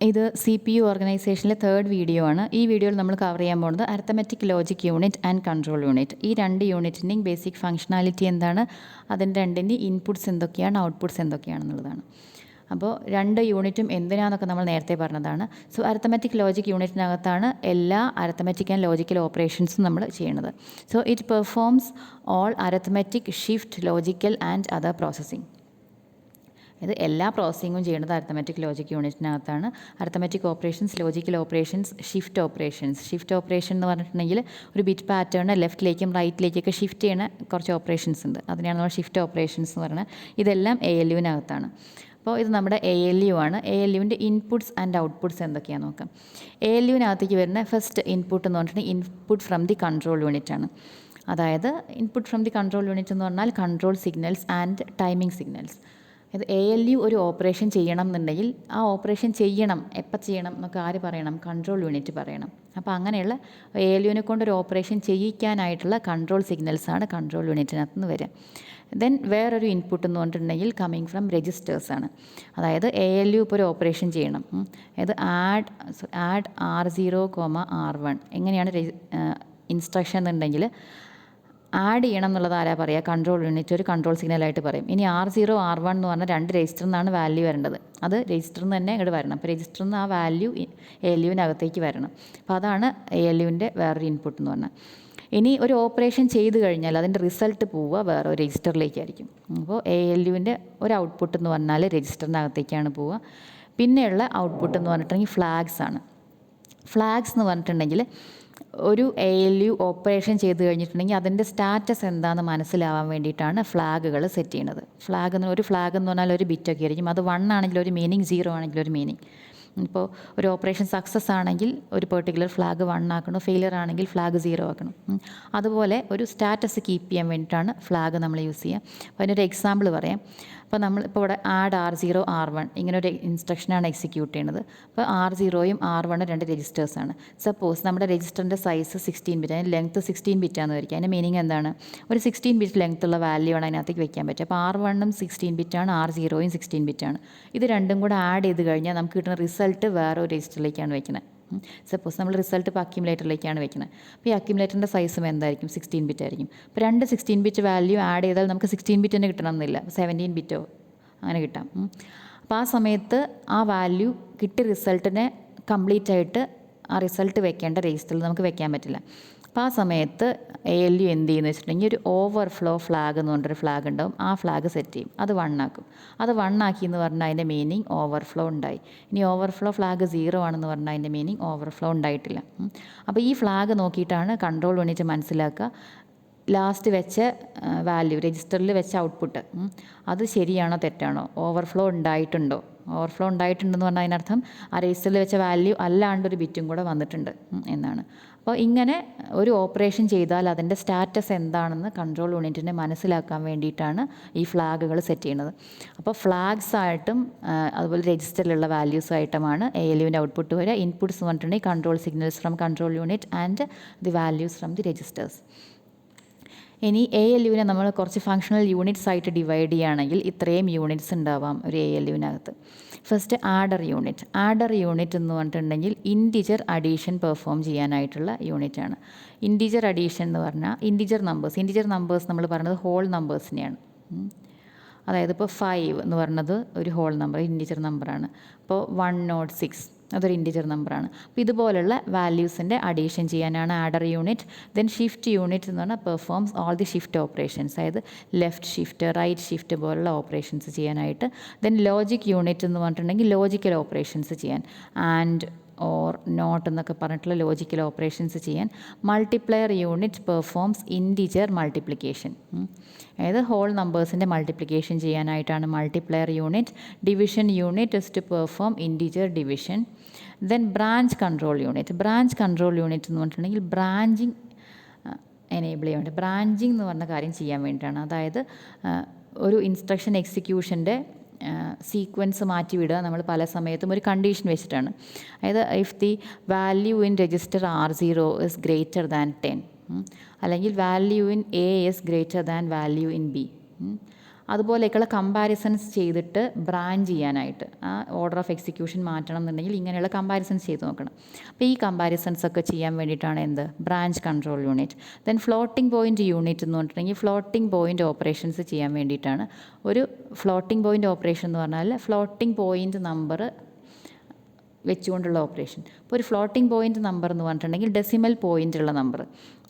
ഇത് CPU ഓർഗനൈസേഷനിലെ third video ആണ്. ഈ വീഡിയോയിൽ നമ്മൾ കവർ ചെയ്യാൻ പോകുന്നത് arithmetic logic unit and control unit. ഈ രണ്ട് യൂണിറ്റിൻ്റെയും ബേസിക് ഫംഗ്ഷനാലിറ്റി എന്താണ്, അതിൻ്റെ രണ്ടിൻ്റെയും ഇൻപുട്സ് എന്തൊക്കെയാണ്, ഔട്ട്പുട്ട്സ് എന്തൊക്കെയാണെന്നുള്ളതാണ്. അപ്പോൾ രണ്ട് യൂണിറ്റും എന്തിനാണെന്നൊക്കെ നമ്മൾ നേരത്തെ പറഞ്ഞതാണ്. സോ അരിത്തമെറ്റിക് ലോജിക് യൂണിറ്റിനകത്താണ് എല്ലാ അരിത്തമെറ്റിക് ആൻഡ് ലോജിക്കൽ ഓപ്പറേഷൻസും നമ്മൾ ചെയ്യുന്നത്. So it performs all arithmetic, shift, logical and other processing. ഇത് എല്ലാ പ്രോസസ്സിങ്ങും ചെയ്യുന്നത് അരിത്തമെറ്റിക് ലോജിക് യൂണിറ്റിനകത്താണ്. Arithmetic operations, logical operations, shift operations. Shift operation എന്ന് പറഞ്ഞിട്ടുണ്ടെങ്കിൽ ഒരു ബിറ്റ് പാറ്റേൺ ലെഫ്റ്റിലേക്കും റൈറ്റിലേക്കൊക്കെ ഷിഫ്റ്റ് ചെയ്യുന്ന കുറച്ച് ഓപ്പറേഷൻസ് ഉണ്ട്. അതിനെയാണ് നമ്മൾ ഷിഫ്റ്റ് ഓപ്പറേഷൻസ് എന്ന് പറയുന്നത്. ഇതെല്ലാം ALUവിനകത്താണ്. അപ്പോൾ ഇത് നമ്മുടെ ALU ആണ്. ALUവിൻ്റെ ഇൻപുട്സ് ആൻഡ് ഔട്ട്പുട്ട്സ് എന്തൊക്കെയാണെന്ന് നോക്കാം. ALUവിനകത്തേക്ക് വരുന്ന ഫസ്റ്റ് ഇൻപുട്ട് എന്ന് പറഞ്ഞിട്ടുണ്ടെങ്കിൽ input from the control unit ആണ്. അതായത് input from the control unit എന്ന് പറഞ്ഞാൽ control signals and timing signals. ഇത് ALU ഒരു ഓപ്പറേഷൻ ചെയ്യണം എന്നുണ്ടെങ്കിൽ ആ ഓപ്പറേഷൻ ചെയ്യണം, എപ്പോൾ ചെയ്യണം എന്നൊക്കെ ആര് പറയണം? കൺട്രോൾ യൂണിറ്റ് പറയണം. അപ്പോൾ അങ്ങനെയുള്ള ALUവിനെ കൊണ്ടൊരു ഓപ്പറേഷൻ ചെയ്യിക്കാനായിട്ടുള്ള കൺട്രോൾ സിഗ്നൽസാണ് കൺട്രോൾ യൂണിറ്റിനകത്ത് നിന്ന് വരിക. ദെൻ വേറൊരു ഇൻപുട്ട് എന്ന് പറഞ്ഞിട്ടുണ്ടെങ്കിൽ കമ്മിങ് ഫ്രം രജിസ്റ്റേഴ്സാണ്. അതായത് ALU ഇപ്പോൾ ഒരു ഓപ്പറേഷൻ ചെയ്യണം. ഇത് ആഡ് R0, R1 എങ്ങനെയാണ് ഇൻസ്ട്രക്ഷൻ എന്നുണ്ടെങ്കിൽ ആഡ് ചെയ്യണം എന്നുള്ളത് ആരാ പറയുക? കൺട്രോൾ യൂണിറ്റ് ഒരു കൺട്രോൾ സിഗ്നലായിട്ട് പറയും. ഇനി R0, R1 എന്ന് പറഞ്ഞാൽ രണ്ട് രജിസ്റ്ററിൽ നിന്നാണ് വാല്യൂ വരേണ്ടത്. അത് രജിസ്റ്ററിൽ നിന്ന് തന്നെ ഇങ്ങോട്ട് വരണം. അപ്പോൾ രജിസ്റ്ററിൽ നിന്ന് ആ വാല്യൂ ALUവിനകത്തേക്ക് വരണം. അപ്പോൾ അതാണ് ALUവിൻ്റെ വേറൊരു ഇൻപുട്ട് എന്ന് പറഞ്ഞാൽ. ഇനി ഒരു ഓപ്പറേഷൻ ചെയ്ത് കഴിഞ്ഞാൽ അതിൻ്റെ റിസൾട്ട് പോവുക വേറെ ഒരു രജിസ്റ്ററിലേക്കായിരിക്കും. അപ്പോൾ ALUവിൻ്റെ ഒരു ഔട്ട്പുട്ട് എന്ന് പറഞ്ഞാൽ രജിസ്റ്ററിനകത്തേക്കാണ് പോവുക. പിന്നെയുള്ള ഔട്ട്പുട്ട് എന്ന് പറഞ്ഞിട്ടുണ്ടെങ്കിൽ ഫ്ലാഗ്സ് ആണ്. ഫ്ലാഗ്സ് എന്ന് പറഞ്ഞിട്ടുണ്ടെങ്കിൽ ഒരു ALU ഓപ്പറേഷൻ ചെയ്ത് കഴിഞ്ഞിട്ടുണ്ടെങ്കിൽ അതിൻ്റെ സ്റ്റാറ്റസ് എന്താണെന്ന് മനസ്സിലാവാൻ വേണ്ടിയിട്ടാണ് ഫ്ലാഗുകൾ സെറ്റ് ചെയ്യുന്നത്. ഒരു ഫ്ലാഗ് എന്ന് പറഞ്ഞാൽ ഒരു ബിറ്റൊക്കെ ആയിരിക്കും. അത് 1 ആണെങ്കിൽ ഒരു മീനിങ്, 0 ആണെങ്കിൽ ഒരു മീനിങ്. ഇപ്പോൾ ഒരു ഓപ്പറേഷൻ സക്സസ് ആണെങ്കിൽ ഒരു പെർട്ടിക്കുലർ ഫ്ലാഗ് 1 ആക്കണം, ഫെയിലിയർ ആണെങ്കിൽ ഫ്ലാഗ് 0 ആക്കണം. അതുപോലെ ഒരു സ്റ്റാറ്റസ് കീപ്പ് ചെയ്യാൻ വേണ്ടിയിട്ടാണ് ഫ്ലാഗ് നമ്മൾ യൂസ് ചെയ്യുക. അപ്പോൾ അതിനൊരു എക്സാമ്പിൾ പറയാം. അപ്പോൾ നമ്മളിപ്പോൾ ഇവിടെ ആഡ് R0, R1 ഇങ്ങനെ ഒരു ഇൻസ്ട്രക്ഷനാണ് എക്സിക്യൂട്ട് ചെയ്യുന്നത്. അപ്പോൾ R0യും R1 രണ്ട് രജിസ്റ്റേഴ്സാണ്. സപ്പോസ് നമ്മുടെ രജിസ്റ്ററിൻ്റെ സൈസ് 16 ബിറ്റ്, അതിന് ലെങ്ത്ത് 16 ബിറ്റാന്ന് വരിക. അതിൻ്റെ മീനിങ് എന്താണ്? ഒരു 16 ബിറ്റ് ലെങ്ത്ത് ഉള്ള വാല്യൂ ആണ് അതിനകത്തേക്ക് വെക്കാൻ പറ്റുക. അപ്പോൾ R1ഉം 16 ബിറ്റാണ്, R0യും 16 ബിറ്റാണ്. ഇത് രണ്ടും കൂടെ ആഡ് ചെയ്ത് കഴിഞ്ഞാൽ നമുക്ക് കിട്ടുന്ന റിസൾട്ട് വേറെ ഒരു രജിസ്റ്ററിലേക്കാണ് വെക്കുന്നത്. സപ്പോസ് നമ്മൾ റിസൾട്ട് ഇപ്പോൾ അക്യുമുലേറ്ററിലേക്കാണ് വെക്കുന്നത്. അപ്പോൾ ഈ അക്യുമുലേറ്ററിൻ്റെ സൈസും എന്തായിരിക്കും? 16 ബിറ്റ് ആയിരിക്കും. അപ്പോൾ രണ്ട് 16 ബിറ്റ് വാല്യൂ ആഡ് ചെയ്താൽ നമുക്ക് 16 ബിറ്റ് തന്നെ കിട്ടണം എന്നില്ല, 17 ബിറ്റോ അങ്ങനെ കിട്ടാം. അപ്പോൾ ആ സമയത്ത് ആ വാല്യൂ കിട്ടിയ റിസൾട്ടിനെ കംപ്ലീറ്റ് ആയിട്ട് ആ റിസൾട്ട് വെക്കേണ്ട രജിസ്റ്ററിൽ നമുക്ക് വെക്കാൻ പറ്റില്ല. അപ്പോൾ ആ സമയത്ത് ALU എന്ത് ചെയ്യുന്നു വെച്ചിട്ടുണ്ടെങ്കിൽ ഒരു ഓവർഫ്ലോ ഫ്ലാഗ് എന്ന് പറഞ്ഞൊരു ഫ്ലാഗ് ഉണ്ടാവും. ആ ഫ്ലാഗ് സെറ്റ് ചെയ്യും. അത് 1 ആക്കും. അത് 1 ആക്കി എന്ന് പറഞ്ഞാൽ അതിൻ്റെ മീനിങ് ഓവർഫ്ലോ ഉണ്ടായി. ഇനി ഓവർഫ്ലോ ഫ്ലാഗ് 0 ആണെന്ന് പറഞ്ഞാൽ അതിൻ്റെ മീനിങ് ഓവർഫ്ലോ ഉണ്ടായിട്ടില്ല. അപ്പോൾ ഈ ഫ്ലാഗ് നോക്കിയിട്ടാണ് കൺട്രോൾ യൂണിറ്റ് മനസ്സിലാക്കുക ലാസ്റ്റ് വെച്ച വാല്യൂ, രജിസ്റ്ററിൽ വെച്ച ഔട്ട്പുട്ട് അത് ശരിയാണോ തെറ്റാണോ, ഓവർഫ്ലോ ഉണ്ടായിട്ടുണ്ടോ. ഓവർഫ്ലോ ഉണ്ടായിട്ടുണ്ടെന്ന് പറഞ്ഞാൽ അതിനർത്ഥം ആ രജിസ്റ്ററിൽ വെച്ച വാല്യൂ അല്ലാണ്ട് ഒരു ബിറ്റും കൂടെ വന്നിട്ടുണ്ട് എന്നാണ്. അപ്പോൾ ഇങ്ങനെ ഒരു ഓപ്പറേഷൻ ചെയ്താൽ അതിൻ്റെ സ്റ്റാറ്റസ് എന്താണെന്ന് കൺട്രോൾ യൂണിറ്റിനെ മനസ്സിലാക്കാൻ വേണ്ടിയിട്ടാണ് ഈ ഫ്ലാഗുകൾ സെറ്റ് ചെയ്യുന്നത്. അപ്പോൾ ഫ്ലാഗ്സ് ആയിട്ടും അതുപോലെ രജിസ്റ്ററിലുള്ള വാല്യൂസായിട്ടുമാണ് ALUവിൻ്റെ ഔട്ട്പുട്ട് വരിക. ഇൻപുട്സ് എന്ന് പറഞ്ഞിട്ടുണ്ടെങ്കിൽ control signals from control unit and the values from the registers. ഇനി ALUവിനെ നമ്മൾ കുറച്ച് ഫങ്ഷണൽ യൂണിറ്റ്സ് ആയിട്ട് ഡിവൈഡ് ചെയ്യുകയാണെങ്കിൽ ഇത്രയും യൂണിറ്റ്സ് ഉണ്ടാവാം ഒരു ALUവിനകത്ത്. First adder unit. Adder unit എന്ന് പറഞ്ഞിട്ടുണ്ടെങ്കിൽ ഇൻറ്റിജർ അഡീഷൻ പെർഫോം ചെയ്യാനായിട്ടുള്ള യൂണിറ്റാണ്. ഇൻറ്റിജർ അഡീഷൻ എന്ന് പറഞ്ഞാൽ ഇൻറ്റിജർ നമ്പേഴ്സ് നമ്മൾ പറയുന്നത് ഹോൾ നമ്പേഴ്സിനെയാണ്. അതായത് ഇപ്പോൾ 5 എന്ന് പറയുന്നത് ഒരു ഹോൾ നമ്പർ, ഇൻറ്റിജർ നമ്പറാണ്. ഇപ്പോൾ 106 അതൊരു ഇൻറ്റിജർ നമ്പറാണ്. അപ്പോൾ ഇതുപോലുള്ള വാല്യൂസിൻ്റെ അഡീഷൻ ചെയ്യാനാണ് adder unit. Then shift unit എന്ന് പറഞ്ഞാൽ performs all the shift operations, അതായത് ലെഫ്റ്റ് ഷിഫ്റ്റ്, റൈറ്റ് ഷിഫ്റ്റ് പോലുള്ള ഓപ്പറേഷൻസ് ചെയ്യാനായിട്ട്. ദെൻ ലോജിക് യൂണിറ്റ് എന്ന് പറഞ്ഞിട്ടുണ്ടെങ്കിൽ ലോജിക്കൽ ഓപ്പറേഷൻസ് ചെയ്യാൻ, ആൻഡ് ഓർ നോട്ട് എന്നൊക്കെ പറഞ്ഞിട്ടുള്ള ലോജിക്കൽ ഓപ്പറേഷൻസ് ചെയ്യാൻ. Multiplier unit performs integer multiplication, അതായത് ഹോൾ നമ്പേഴ്സിൻ്റെ മൾട്ടിപ്ലിക്കേഷൻ ചെയ്യാനായിട്ടാണ് multiplier unit. Division unit is to perform integer division. Then branch control unit. Branch control unit എന്ന് പറഞ്ഞിട്ടുണ്ടെങ്കിൽ ബ്രാഞ്ചിങ് എനേബിൾ ചെയ്യാൻ വേണ്ടി, ബ്രാഞ്ചിങ് എന്ന് പറഞ്ഞ കാര്യം ചെയ്യാൻ വേണ്ടിയിട്ടാണ്. അതായത് ഒരു ഇൻസ്ട്രക്ഷൻ എക്സിക്യൂഷൻ്റെ സീക്വൻസ് മാറ്റിവിടുക നമ്മൾ പല സമയത്തും ഒരു കണ്ടീഷൻ വെച്ചിട്ടാണ്. അതായത് if the value in register R0 is greater than 10, അല്ലെങ്കിൽ value in A is greater than value in B. അതുപോലെയൊക്കെയുള്ള കമ്പാരിസൺസ് ചെയ്തിട്ട് ബ്രാഞ്ച് ചെയ്യാനായിട്ട് ആ ഓർഡർ ഓഫ് എക്സിക്യൂഷൻ മാറ്റണം എന്നുണ്ടെങ്കിൽ ഇങ്ങനെയുള്ള കമ്പാരിസൺസ് ചെയ്ത് നോക്കണം. അപ്പോൾ ഈ കമ്പാരിസൺസ് ഒക്കെ ചെയ്യാൻ വേണ്ടിയിട്ടാണ് എന്ത് branch control unit. Then floating point unit എന്ന് പറഞ്ഞിട്ടുണ്ടെങ്കിൽ ഫ്ലോട്ടിംഗ് പോയിൻറ്റ് ഓപ്പറേഷൻസ് ചെയ്യാൻ വേണ്ടിയിട്ടാണ്. ഒരു ഫ്ലോട്ടിംഗ് പോയിൻറ്റ് ഓപ്പറേഷൻ എന്ന് പറഞ്ഞാൽ ഫ്ലോട്ടിംഗ് പോയിൻറ്റ് നമ്പർ വെച്ചുകൊണ്ടുള്ള ഓപ്പറേഷൻ. ഇപ്പോൾ ഒരു ഫ്ലോട്ടിംഗ് പോയിൻറ്റ് നമ്പർ എന്ന് പറഞ്ഞിട്ടുണ്ടെങ്കിൽ ഡെസിമൽ പോയിൻ്റ് ഉള്ള നമ്പർ,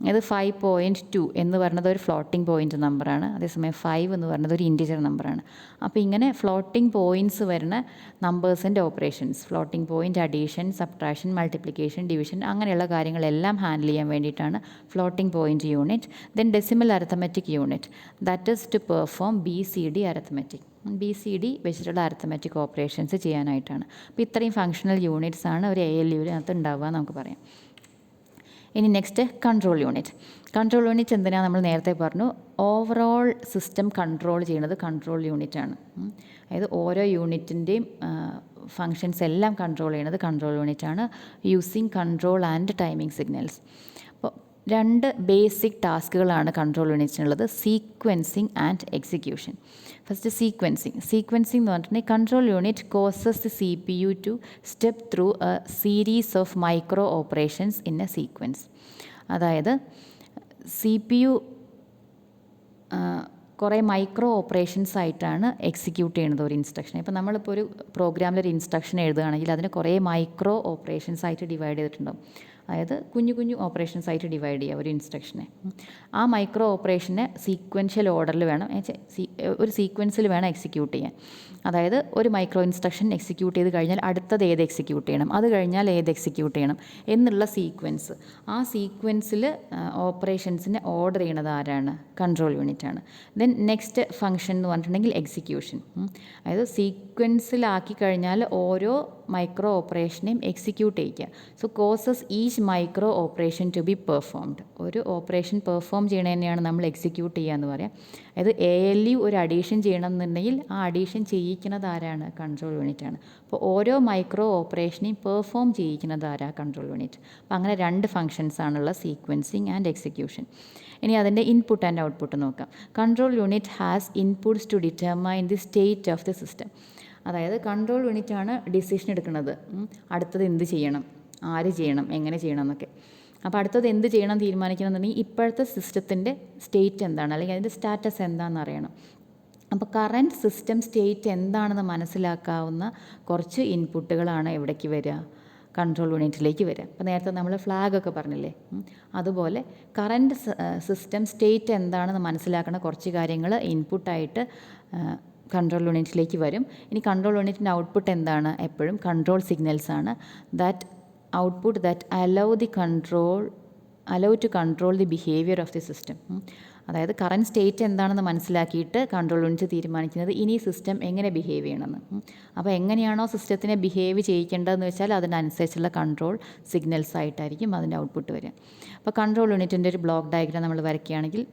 അതായത് 5.2 എന്ന് പറയുന്നത് ഒരു ഫ്ലോട്ടിംഗ് പോയിൻറ്റ് നമ്പറാണ്. അതേസമയം 5 എന്ന് പറയുന്നത് ഒരു ഇൻറ്റിജർ നമ്പറാണ്. അപ്പോൾ ഇങ്ങനെ ഫ്ലോട്ടിംഗ് പോയിൻറ്റ്സ് വരുന്ന നമ്പേഴ്സിൻ്റെ operations, floating point addition, subtraction, multiplication, division അങ്ങനെയുള്ള കാര്യങ്ങളെല്ലാം ഹാൻഡിൽ ചെയ്യാൻ വേണ്ടിയിട്ടാണ് floating point unit. Then decimal arithmetic unit, that is to perform BCD arithmetic. BCD വെച്ചിട്ടുള്ള അരിത്തമെറ്റിക് ഓപ്പറേഷൻസ് ചെയ്യാനായിട്ടാണ്. അപ്പോൾ ഇത്രയും ഫങ്ഷണൽ യൂണിറ്റ്സ് ആണ് ഒരു ALUവിനകത്ത് ഉണ്ടാവുക എന്ന് നമുക്ക് പറയാം. ഇനി next control unit. Control unit എന്തിനാണ് നമ്മൾ നേരത്തെ പറഞ്ഞു, ഓവറോൾ സിസ്റ്റം കൺട്രോൾ ചെയ്യുന്നത് കൺട്രോൾ യൂണിറ്റാണ്. അതായത് ഓരോ യൂണിറ്റിൻ്റെയും ഫങ്ഷൻസ് എല്ലാം കൺട്രോൾ ചെയ്യുന്നത് കൺട്രോൾ യൂണിറ്റാണ്, using control and timing signals. അപ്പോൾ രണ്ട് ബേസിക് ടാസ്കുകളാണ് കൺട്രോൾ യൂണിറ്റിനുള്ളത്, sequencing and execution. First sequencing എന്ന് പറഞ്ഞിട്ടുണ്ടെങ്കിൽ control unit causes the CPU to step through a series of micro operations in a sequence. അതായത് CPU കുറേ മൈക്രോ ഓപ്പറേഷൻസ് ആയിട്ടാണ് execute ചെയ്യുന്നത് ഒരു ഇൻസ്ട്രക്ഷൻ. ഇപ്പോൾ നമ്മളിപ്പോൾ ഒരു പ്രോഗ്രാമിൽ ഒരു ഇൻസ്ട്രക്ഷൻ എഴുതുകയാണെങ്കിൽ അതിന് കുറേ മൈക്രോ ഓപ്പറേഷൻസ് ആയിട്ട് ഡിവൈഡ് ചെയ്തിട്ടുണ്ടാവും. അതായത് കുഞ്ഞു ഓപ്പറേഷൻസ് ആയിട്ട് ഡിവൈഡ് ചെയ്യുക ഒരു ഇൻസ്ട്രക്ഷനെ. ആ മൈക്രോ ഓപ്പറേഷനെ സീക്വൻഷ്യൽ ഓർഡറിൽ വേണം, ഒരു സീക്വൻസിൽ വേണം എക്സിക്യൂട്ട് ചെയ്യാൻ. അതായത് ഒരു മൈക്രോ ഇൻസ്ട്രക്ഷൻ എക്സിക്യൂട്ട് ചെയ്ത് കഴിഞ്ഞാൽ അടുത്തത് ഏത് എക്സിക്യൂട്ട് ചെയ്യണം, അത് കഴിഞ്ഞാൽ ഏത് എക്സിക്യൂട്ട് ചെയ്യണം എന്നുള്ള സീക്വൻസ്. ആ സീക്വൻസിൽ ഓപ്പറേഷൻസിനെ ഓർഡർ ചെയ്യണത് ആരാണ്? കൺട്രോൾ യൂണിറ്റാണ്. ദെൻ നെക്സ്റ്റ് ഫംഗ്ഷൻ എന്ന് പറഞ്ഞിട്ടുണ്ടെങ്കിൽ എക്സിക്യൂഷൻ. അതായത് സീക്വൻസിലാക്കി കഴിഞ്ഞാൽ ഓരോ മൈക്രോ ഓപ്പറേഷനെയും എക്സിക്യൂട്ട് ചെയ്യിക്കുക. So causes each micro operation to be performed. ഒരു ഓപ്പറേഷൻ പെർഫോം ചെയ്യണതന്നെയാണ് നമ്മൾ എക്സിക്യൂട്ട് ചെയ്യുക എന്ന് പറയാം. അതായത് ALU ഒരു അഡീഷൻ ചെയ്യണം എന്നുണ്ടെങ്കിൽ ആ അഡീഷൻ ചെയ്യിക്കുന്നത് ആരാണ്? കൺട്രോൾ യൂണിറ്റാണ്. അപ്പോൾ ഓരോ മൈക്രോ ഓപ്പറേഷനെയും പെർഫോം ചെയ്യിക്കുന്നത് ആരാ? Control unit. അപ്പോൾ അങ്ങനെ രണ്ട് ഫങ്ഷൻസ് ആണുള്ള സീക്വൻസിങ് ആൻഡ് എക്സിക്യൂഷൻ. ഇനി അതിൻ്റെ ഇൻപുട്ട് ആൻഡ് ഔട്ട്പുട്ട് നോക്കാം. Control unit has inputs to determine the state of the system. അതായത് കൺട്രോൾ യൂണിറ്റാണ് ഡിസിഷൻ എടുക്കുന്നത്, അടുത്തത് എന്ത് ചെയ്യണം, ആര് ചെയ്യണം, എങ്ങനെ ചെയ്യണം എന്നൊക്കെ. അപ്പോൾ അടുത്തത് എന്ത് ചെയ്യണം തീരുമാനിക്കണം എന്നുണ്ടെങ്കിൽ ഇപ്പോഴത്തെ സിസ്റ്റത്തിൻ്റെ സ്റ്റേറ്റ് എന്താണ്, അല്ലെങ്കിൽ അതിൻ്റെ സ്റ്റാറ്റസ് എന്താണെന്ന് അറിയണം. അപ്പോൾ കറൻറ്റ് സിസ്റ്റം സ്റ്റേറ്റ് എന്താണെന്ന് മനസ്സിലാക്കാവുന്ന കുറച്ച് ഇൻപുട്ടുകളാണ് എവിടേക്ക് വരിക? കൺട്രോൾ യൂണിറ്റിലേക്ക് വരിക. അപ്പോൾ നേരത്തെ നമ്മൾ ഫ്ലാഗൊക്കെ പറഞ്ഞില്ലേ, അതുപോലെ കറൻറ്റ് സിസ്റ്റം സ്റ്റേറ്റ് എന്താണെന്ന് മനസ്സിലാക്കുന്ന കുറച്ച് കാര്യങ്ങൾ ഇൻപുട്ടായിട്ട് കൺട്രോൾ യൂണിറ്റിലേക്ക് വരും. ഇനി കൺട്രോൾ യൂണിറ്റിൻ്റെ ഔട്ട്പുട്ട് എന്താണ്? എപ്പോഴും കൺട്രോൾ സിഗ്നൽസ് ആണ്. That output that allow to control the behaviour of the system. അതായത് കറൻറ്റ് സ്റ്റേറ്റ് എന്താണെന്ന് മനസ്സിലാക്കിയിട്ട് കൺട്രോൾ യൂണിറ്റ് തീരുമാനിക്കുന്നത് ഇനി സിസ്റ്റം എങ്ങനെ ബിഹേവ് ചെയ്യണമെന്ന്. അപ്പോൾ എങ്ങനെയാണോ സിസ്റ്റത്തിനെ ബിഹേവ് ചെയ്യിക്കേണ്ടതെന്ന് വെച്ചാൽ അതിനനുസരിച്ചുള്ള കൺട്രോൾ സിഗ്നൽസ് ആയിട്ടായിരിക്കും അതിൻ്റെ ഔട്ട്പുട്ട് വരിക. അപ്പോൾ കൺട്രോൾ യൂണിറ്റിൻ്റെ ഒരു ബ്ലോക്ക് ഡയഗ്രാം നമ്മൾ വരയ്ക്കുകയാണെങ്കിൽ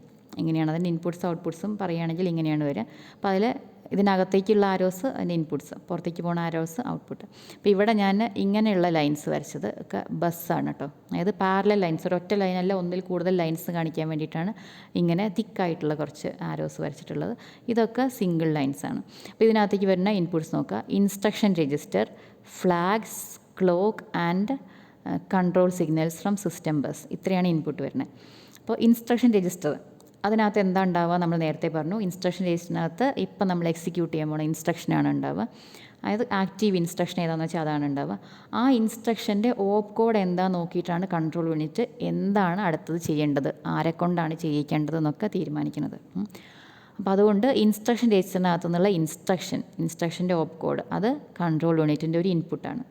ഇങ്ങനെയാണ് അതിൻ്റെ ഇൻപുട്സും ഔട്ട്പുട്സും പറയുകയാണെങ്കിൽ ഇങ്ങനെയാണ് വരിക. അപ്പോൾ അതിൽ ഇതിനകത്തേക്കുള്ള ആരോസ് അതിൻ്റെ ഇൻപുട്സ്, പുറത്തേക്ക് പോകുന്ന ആരോസ് ഔട്ട്പുട്ട്. അപ്പോൾ ഇവിടെ ഞാൻ ഇങ്ങനെയുള്ള ലൈൻസ് വരച്ചത് ഒക്കെ ബസ്സാണ് കേട്ടോ. അതായത് പാരലൽ ലൈൻസ്, ഒരൊറ്റ ലൈനല്ല ഒന്നിൽ കൂടുതൽ ലൈൻസ് കാണിക്കാൻ വേണ്ടിയിട്ടാണ് ഇങ്ങനെ തിക്കായിട്ടുള്ള കുറച്ച് ആരോസ് വരച്ചിട്ടുള്ളത്. ഇതൊക്കെ സിംഗിൾ ലൈൻസാണ്. അപ്പോൾ ഇതിനകത്തേക്ക് വരുന്ന ഇൻപുട്സ് നോക്കുക. Instruction register, flags, clock and control signals from system bus. ഇത്രയാണ് ഇൻപുട്ട് വരുന്നത്. അപ്പോൾ ഇൻസ്ട്രക്ഷൻ രജിസ്റ്റർ അതിനകത്ത് എന്താ ഉണ്ടാവുക? നമ്മൾ നേരത്തെ പറഞ്ഞു, ഇൻസ്ട്രക്ഷൻ രജിസ്റ്ററിനകത്ത് ഇപ്പം നമ്മൾ എക്സിക്യൂട്ട് ചെയ്യാൻ പോകുന്ന ഇൻസ്ട്രക്ഷനാണ് ഉണ്ടാവുക. അതായത് ആക്റ്റീവ് ഇൻസ്ട്രക്ഷൻ ഏതാണെന്ന് വെച്ചാൽ അതാണ് ഉണ്ടാവുക. ആ ഇൻസ്ട്രക്ഷൻ്റെ ഓപ്പ് കോഡ് എന്താ നോക്കിയിട്ടാണ് കൺട്രോൾ യൂണിറ്റ് എന്താണ് അടുത്തത് ചെയ്യേണ്ടത്, ആരെക്കൊണ്ടാണ് ചെയ്യിക്കേണ്ടത് എന്നൊക്കെ തീരുമാനിക്കുന്നത്. അപ്പോൾ അതുകൊണ്ട് ഇൻസ്ട്രക്ഷൻ രജിസ്റ്ററിനകത്തു നിന്നുള്ള ഇൻസ്ട്രക്ഷൻ്റെ ഓപ്പ് കോഡ് അത് കൺട്രോൾ യൂണിറ്റിൻ്റെ ഒരു ഇൻപുട്ടാണ്.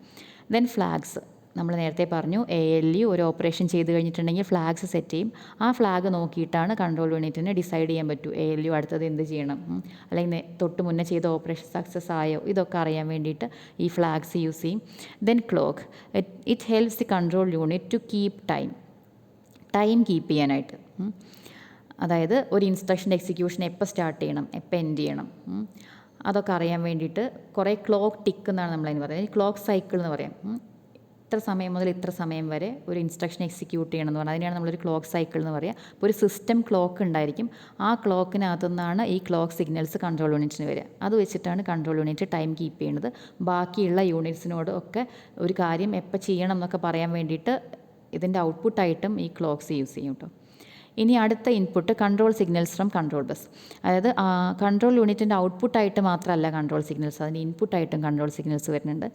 ദെൻ ഫ്ലാഗ്സ് നമ്മൾ നേരത്തെ പറഞ്ഞു, ALU ഒരു ഓപ്പറേഷൻ ചെയ്ത് കഴിഞ്ഞിട്ടുണ്ടെങ്കിൽ ഫ്ലാഗ്സ് സെറ്റ് ചെയ്യും. ആ ഫ്ലാഗ് നോക്കിയിട്ടാണ് കൺട്രോൾ യൂണിറ്റിന് ഡിസൈഡ് ചെയ്യാൻ പറ്റൂ ALU അടുത്തത് എന്ത് ചെയ്യണം, അല്ലെങ്കിൽ തൊട്ട് മുന്നേ ചെയ്ത ഓപ്പറേഷൻ സക്സസ് ആയോ, ഇതൊക്കെ അറിയാൻ വേണ്ടിയിട്ട് ഈ ഫ്ലാഗ്സ് യൂസ് ചെയ്യും. Then clock, it helps the control unit two keep time keep ചെയ്യാനായിട്ട്. അതായത് ഒരു ഇൻസ്ട്രക്ഷൻ്റെ എക്സിക്യൂഷൻ എപ്പോൾ സ്റ്റാർട്ട് ചെയ്യണം, എപ്പോൾ എൻഡ് ചെയ്യണം, അതൊക്കെ അറിയാൻ വേണ്ടിയിട്ട് കുറേ ക്ലോക്ക് ടിക്ക് എന്നാണ് നമ്മളതിന് പറയുന്നത്. ക്ലോക്ക് സൈക്കിൾ എന്ന് പറയാം. ഇത്ര സമയം മുതൽ ഇത്ര സമയം വരെ ഒരു ഇൻസ്ട്രക്ഷൻ എക്സിക്യൂട്ട് ചെയ്യണം എന്ന് പറഞ്ഞാൽ അതിനെയാണ് നമ്മളൊരു ക്ലോക്ക് സൈക്കിൾ എന്ന് പറയുക. അപ്പോൾ ഒരു സിസ്റ്റം ക്ലോക്ക് ഉണ്ടായിരിക്കും. ആ ക്ലോക്കിനകത്തു നിന്നാണ് ഈ ക്ലോക്ക് സിഗ്നൽസ് കൺട്രോൾ യൂണിറ്റിന് വരിക. അത് വെച്ചിട്ടാണ് കൺട്രോൾ യൂണിറ്റ് ടൈം കീപ്പ് ചെയ്യുന്നത്. ബാക്കിയുള്ള യൂണിറ്റ്സിനോട് ഒക്കെ ഒരു കാര്യം എപ്പോൾ ചെയ്യണം എന്നൊക്കെ പറയാൻ വേണ്ടിയിട്ട് ഇതിൻ്റെ ഔട്ട്പുട്ടായിട്ടും ഈ ക്ലോക്ക്സ് യൂസ് ചെയ്യും കേട്ടോ. ഇനി അടുത്ത input control signals from control bus. അതായത് കൺട്രോൾ യൂണിറ്റിൻ്റെ ഔട്ട്പുട്ടായിട്ട് മാത്രമല്ല കൺട്രോൾ സിഗ്നൽസ്, അതിന് ഇൻപുട്ടായിട്ടും കൺട്രോൾ സിഗ്നൽസ് വരുന്നുണ്ട്.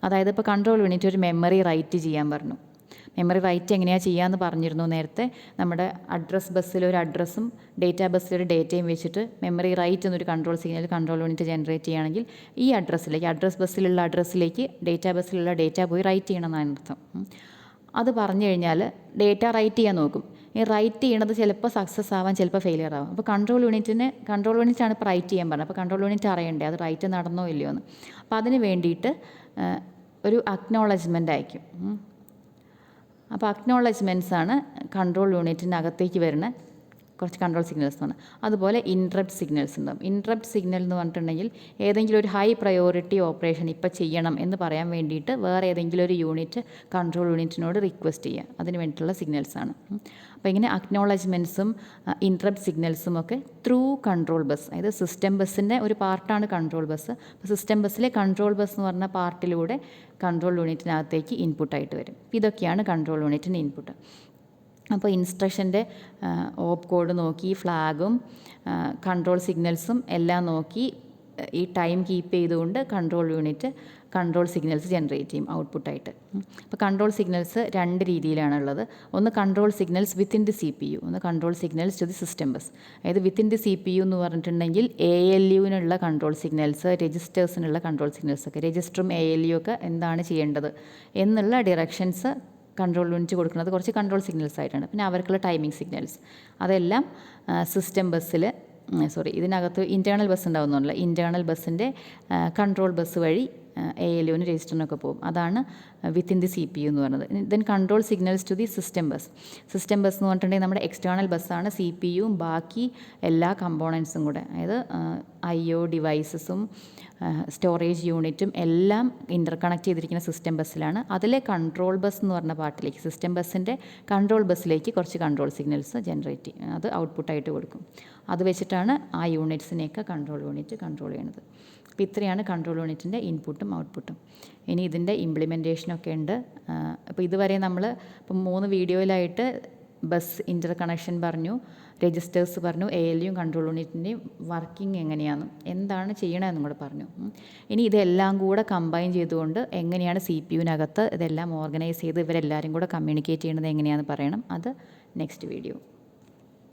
അതായത് ഇപ്പോൾ കൺട്രോൾ യൂണിറ്റ് ഒരു മെമ്മറി റൈറ്റ് ചെയ്യാൻ പറഞ്ഞു. മെമ്മറി റൈറ്റ് എങ്ങനെയാണ് ചെയ്യാമെന്ന് പറഞ്ഞിരുന്നു നേരത്തെ. നമ്മുടെ അഡ്രസ് ബസ്സിൽ ഒരു അഡ്രസ്സും ഡേറ്റാ ബസ്സിൽ ഒരു ഡേറ്റയും വെച്ചിട്ട് മെമ്മറി റൈറ്റ് എന്നൊരു control signal control unit generate ചെയ്യുകയാണെങ്കിൽ ഈ അഡ്രസ്സിലേക്ക്, അഡ്രസ് ബസ്സിലുള്ള അഡ്രസ്സിലേക്ക് ഡേറ്റാ ബസ്സിലുള്ള ഡേറ്റ പോയി റൈറ്റ് ചെയ്യണം എന്നാണ് അർത്ഥം. അത് പറഞ്ഞു കഴിഞ്ഞാൽ ഡേറ്റ റൈറ്റ് ചെയ്യാൻ നോക്കും. ഈ റൈറ്റ് ചെയ്യണത് ചിലപ്പോൾ സക്സസ് ആവാം, ചിലപ്പോൾ ഫെയിലിയർ ആവാം. അപ്പോൾ കൺട്രോൾ യൂണിറ്റാണ് ഇപ്പോൾ റൈറ്റ് ചെയ്യാൻ പറഞ്ഞത്. അപ്പോൾ കൺട്രോൾ യൂണിറ്റ് അറിയണ്ടേ അത് റൈറ്റ് നടന്നോ ഇല്ലയോ എന്ന്. അപ്പോൾ അതിന് വേണ്ടിയിട്ട് ഒരു അക്നോളജ്മെൻ്റ് അയക്കും. അപ്പോൾ അക്നോളജ്മെൻറ്റ്സാണ് കൺട്രോൾ യൂണിറ്റിനകത്തേക്ക് വരുന്ന കുറച്ച് കൺട്രോൾ സിഗ്നൽസ് എന്ന് പറഞ്ഞാൽ. അതുപോലെ ഇൻട്രപ്റ്റ് സിഗ്നൽസ് ഉണ്ടാകും. ഇൻട്രപ്റ്റ് സിഗ്നൽ എന്ന് പറഞ്ഞിട്ടുണ്ടെങ്കിൽ ഏതെങ്കിലും ഒരു ഹൈ പ്രയോറിറ്റി ഓപ്പറേഷൻ ഇപ്പോൾ ചെയ്യണം എന്ന് പറയാൻ വേണ്ടിയിട്ട് വേറെ ഏതെങ്കിലും ഒരു യൂണിറ്റ് കൺട്രോൾ യൂണിറ്റിനോട് റിക്വസ്റ്റ് ചെയ്യുക. അതിന് വേണ്ടിയിട്ടുള്ള സിഗ്നൽസാണ്. അപ്പോൾ ഇങ്ങനെ അക്നോളജ്മെൻറ്റ്സും ഇൻട്രപ്റ്റ് സിഗ്നൽസും ഒക്കെ ത്രൂ കൺട്രോൾ ബസ്, അതായത് സിസ്റ്റം ബസ്സിൻ്റെ ഒരു പാർട്ടാണ് കൺട്രോൾ ബസ്. അപ്പോൾ സിസ്റ്റം ബസ്സിലെ കൺട്രോൾ ബസ് എന്ന് പറഞ്ഞ പാർട്ടിലൂടെ കൺട്രോൾ യൂണിറ്റിനകത്തേക്ക് ഇൻപുട്ടായിട്ട് വരും. ഇതൊക്കെയാണ് കൺട്രോൾ യൂണിറ്റിൻ്റെ ഇൻപുട്ട്. അപ്പോൾ ഇൻസ്ട്രക്ഷൻ്റെ ഓപ്പ് കോഡ് നോക്കി ഫ്ലാഗും കൺട്രോൾ സിഗ്നൽസും എല്ലാം നോക്കി ഈ ടൈം കീപ്പ് ചെയ്തുകൊണ്ട് control unit control signals generate ചെയ്യും ഔട്ട്പുട്ടായിട്ട്. അപ്പോൾ കൺട്രോൾ സിഗ്നൽസ് രണ്ട് രീതിയിലാണുള്ളത്. ഒന്ന് control signals within the CPU, ഒന്ന് control signals to the system bus. അതായത് വിത്തിൻ ദി CPU എന്ന് പറഞ്ഞിട്ടുണ്ടെങ്കിൽ ALUവിനുള്ള കൺട്രോൾ സിഗ്നൽസ്, രജിസ്റ്റേഴ്സിനുള്ള കൺട്രോൾ സിഗ്നൽസൊക്കെ, രജിസ്റ്ററും ALU ഒക്കെ എന്താണ് ചെയ്യേണ്ടത് എന്നുള്ള ഡിറക്ഷൻസ് കൺട്രോൾ യൂണിറ്റ് കൊടുക്കുന്നത് കുറച്ച് കൺട്രോൾ സിഗ്നൽസ് ആയിട്ടാണ്. പിന്നെ അവർക്കുള്ള ടൈമിംഗ് സിഗ്നൽസ് അതെല്ലാം സിസ്റ്റം ബസ്സിൽ ഇതിനകത്ത് ഇൻറ്റേർണൽ ബസ് ഉണ്ടാവുന്നുണ്ടല്ലോ, ഇൻറ്റേർണൽ ബസ്സിൻ്റെ കൺട്രോൾ ബസ് വഴി ALUവിന് രജിസ്റ്ററിനൊക്കെ പോകും. അതാണ് വിത്തിൻ ദി CPU എന്ന് പറയുന്നത്. Then control signals to the system bus. System bus എന്ന് പറഞ്ഞിട്ടുണ്ടെങ്കിൽ നമ്മുടെ എക്സ്റ്റേണൽ ബസ്സാണ്. CPUവും ബാക്കി എല്ലാ കമ്പോണൻസും കൂടെ, അതായത് IO ഡിവൈസസും സ്റ്റോറേജ് യൂണിറ്റും എല്ലാം ഇൻ്റർകണക്ട് ചെയ്തിരിക്കുന്ന സിസ്റ്റം ബസ്സിലാണ്. അതിലെ കൺട്രോൾ ബസ് എന്ന് പറഞ്ഞ പാർട്ടിലേക്ക്, സിസ്റ്റം ബസ്സിൻ്റെ കൺട്രോൾ ബസ്സിലേക്ക് കുറച്ച് കൺട്രോൾ സിഗ്നൽസ് ജനറേറ്റ് ചെയ്യും. അത് ഔട്ട്പുട്ടായിട്ട് കൊടുക്കും. അത് വെച്ചിട്ടാണ് ആ യൂണിറ്റ്സിനെയൊക്കെ കൺട്രോൾ യൂണിറ്റ് കൺട്രോൾ ചെയ്യുന്നത്. അപ്പോൾ ഇത്രയാണ് കൺട്രോൾ യൂണിറ്റിൻ്റെ ഇൻപുട്ടും ഔട്ട്പുട്ടും. ഇനി ഇതിൻ്റെ ഇംപ്ലിമെൻറ്റേഷനൊക്കെ ഉണ്ട്. അപ്പോൾ ഇതുവരെ നമ്മൾ ഇപ്പം 3 വീഡിയോയിലായിട്ട് ബസ് ഇൻ്റർ കണക്ഷൻ പറഞ്ഞു, രജിസ്റ്റേഴ്സ് പറഞ്ഞു, ALUവും കൺട്രോൾ യൂണിറ്റിൻ്റെയും വർക്കിംഗ് എങ്ങനെയാണ്, എന്താണ് ചെയ്യണമെന്നും കൂടെ പറഞ്ഞു. ഇനി ഇതെല്ലാം കൂടെ കമ്പൈൻ ചെയ്തുകൊണ്ട് എങ്ങനെയാണ് CPUവിനകത്ത് ഇതെല്ലാം ഓർഗനൈസ് ചെയ്ത് ഇവരെല്ലാവരും കൂടെ കമ്മ്യൂണിക്കേറ്റ് ചെയ്യുന്നത് എങ്ങനെയാണെന്ന് പറയണം. അത് നെക്സ്റ്റ് വീഡിയോ.